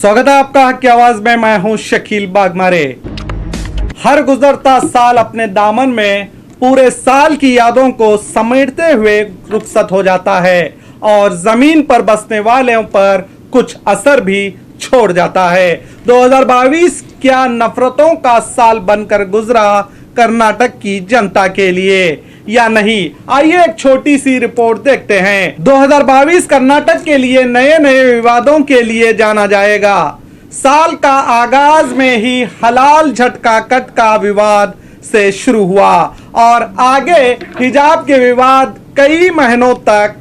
स्वागत है आपका हक की आवाज में। मैं हूं शकील बागमारे। हर गुजरता साल अपने दामन में पूरे साल की यादों को समेटते हुए रुखसत हो जाता है और जमीन पर बसने वालों पर कुछ असर भी छोड़ जाता है। 2022 क्या नफरतों का साल बनकर गुजरा कर्नाटक की जनता के लिए या नहीं? आइए एक छोटी सी रिपोर्ट देखते हैं। 2022 कर्नाटक के लिए नए नए विवादों के लिए जाना जाएगा। साल का आगाज में ही हलाल झटका कटका विवाद से शुरू हुआ और आगे हिजाब के विवाद कई महीनों तक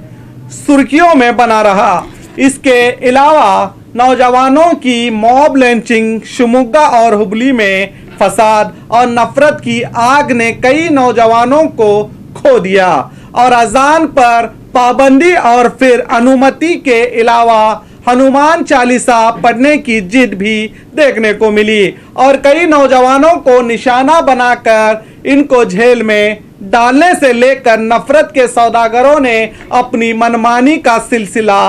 सुर्खियों में बना रहा। इसके अलावा नौजवानों की मॉब लिंचिंग, शिमोगा और हुबली में फसाद और नफरत की आग ने कई नौजवानों को खो दिया और अजान पर पाबंदी और फिर अनुमति के अलावा हनुमान चालीसा पढ़ने की जिद भी देखने को मिली और कई नौजवानों को निशाना बनाकर इनको जेल में डालने से लेकर नफरत के सौदागरों ने अपनी मनमानी का सिलसिला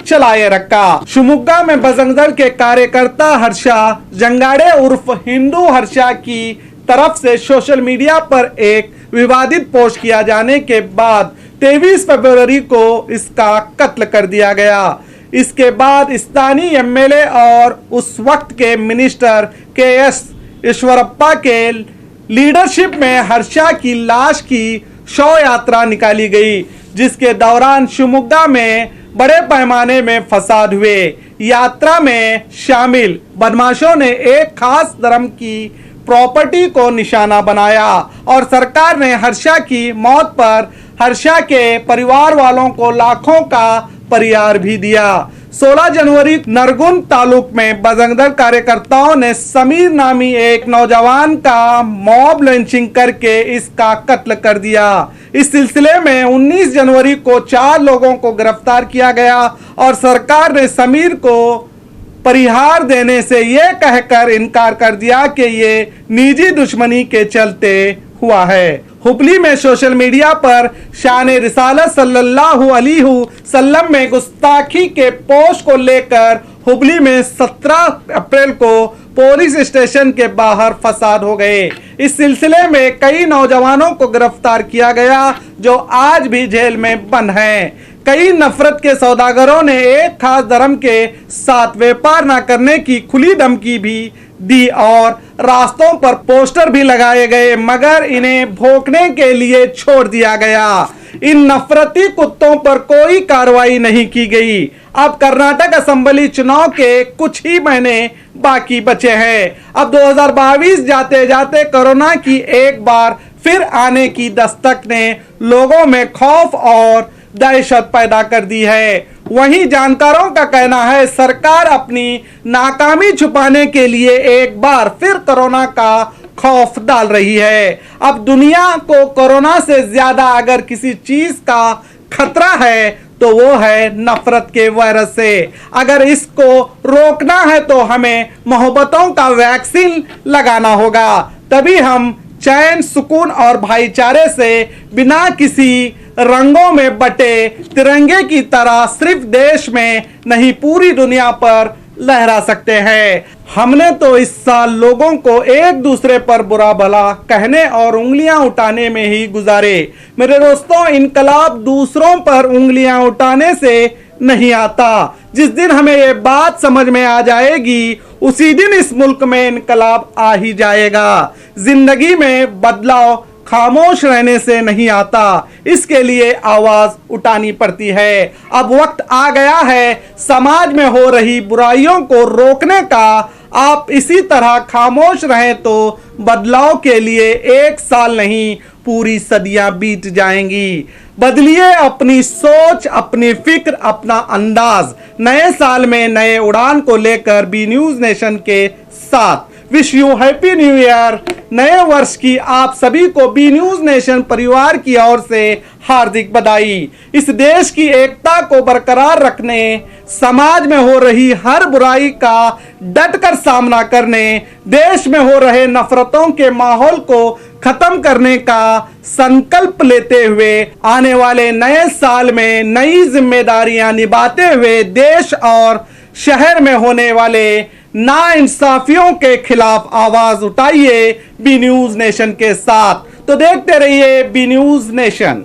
चलाए रखा। शिमोगा में बजरंग दल के कार्यकर्ता हर्षा जंगाड़े उर्फ हिंदू हर्षा की तरफ से सोशल मीडिया पर एक विवादित पोस्ट किया जाने के बाद 23 फरवरी को इसका कत्ल कर दिया गया। इसके बाद स्थानीय एमएलए और उस वक्त के मिनिस्टर के.एस. ईश्वरप्पा के लीडरशिप में हर्षा की लाश की शव यात्रा निकाली गई, जिसके दौरान शिमोगा में बड़े पैमाने में फसाद हुए। यात्रा में शामिल बदमाशों ने एक खास धर्म की प्रॉपर्टी को निशाना बनाया और सरकार ने हर्षा की मौत पर हर्षा के परिवार वालों को लाखों का परिहार भी दिया। 16 जनवरी नरगुन तालुक में बजरंग दल कार्यकर्ताओं ने समीर नामी एक नौजवान का मॉब लिंचिंग करके इसका कत्ल कर दिया। इस सिलसिले में 19 जनवरी को 4 लोगों को गिरफ्तार किया गया और सरकार ने समीर को परिहार देने से यह कहकर इनकार कर दिया कि ये निजी दुश्मनी के चलते हुआ है। हुबली में सोशल मीडिया पर शान रिसालत सल्लल्लाहु अलैहि वसल्लम में गुस्ताखी के पोस्ट को लेकर हुबली में 17 अप्रैल को पुलिस स्टेशन के बाहर फसाद हो गए। इस सिलसिले में कई नौजवानों को गिरफ्तार किया गया जो आज भी जेल में बंद हैं। कई नफरत के सौदागरों ने एक खास धर्म के साथ व्यापार न करने की खुली धमकी भी दी और रास्तों पर पोस्टर भी लगाए गए, मगर इन्हें भौंकने के लिए छोड़ दिया गया। इन नफरती कुत्तों पर कोई कार्रवाई नहीं की गई। अब कर्नाटक असेंबली चुनाव के कुछ ही महीने बाकी बचे हैं। अब 2022 जाते जाते कोरोना की एक बार फिर आने की दस्तक ने लोगों में खौफ और दहशत पैदा कर दी है। वहीं जानकारों का कहना है सरकार अपनी नाकामी छुपाने के लिए एक बार फिर कोरोना का खौफ डाल रही है। अब दुनिया को कोरोना से ज्यादा अगर किसी चीज का खतरा है तो वो है नफरत के वायरस से। अगर इसको रोकना है तो हमें मोहब्बतों का वैक्सीन लगाना होगा, तभी हम चैन, सुकून और भाईचारे से बिना किसी रंगों में बटे तिरंगे की तरह सिर्फ देश में नहीं पूरी दुनिया पर लहरा सकते हैं। हमने तो इस साल लोगों को एक दूसरे पर बुरा भला कहने और उंगलियां उठाने में ही गुजारे। मेरे दोस्तों, इनकलाब दूसरों पर उंगलियां उठाने से नहीं आता। जिस दिन हमें ये बात समझ में आ जाएगी उसी दिन इस मुल्क में इनकलाब आ ही जाएगा। जिंदगी में बदलाव खामोश रहने से नहीं आता, इसके लिए आवाज उठानी पड़ती है। अब वक्त आ गया है समाज में हो रही बुराइयों को रोकने का। आप इसी तरह खामोश रहें तो बदलाव के लिए एक साल नहीं पूरी सदियां बीत जाएंगी। बदलिए अपनी सोच, अपनी फिक्र, अपना अंदाज। नए साल में नए उड़ान को लेकर बी न्यूज नेशन के साथ wish you happy new year. नए वर्ष की आप सभी को बी न्यूज नेशन परिवार की ओर से हार्दिक बधाई। इस देश की एकता को बरकरार रखने, समाज में हो रही हर बुराई का डटकर सामना करने, देश में हो रहे नफरतों के माहौल को खत्म करने का संकल्प लेते हुए आने वाले नए साल में नई जिम्मेदारियां निभाते हुए देश और शहर में होने वाले नाइंसाफियों के खिलाफ आवाज उठाइए बी न्यूज नेशन के साथ। तो देखते रहिए बी न्यूज नेशन।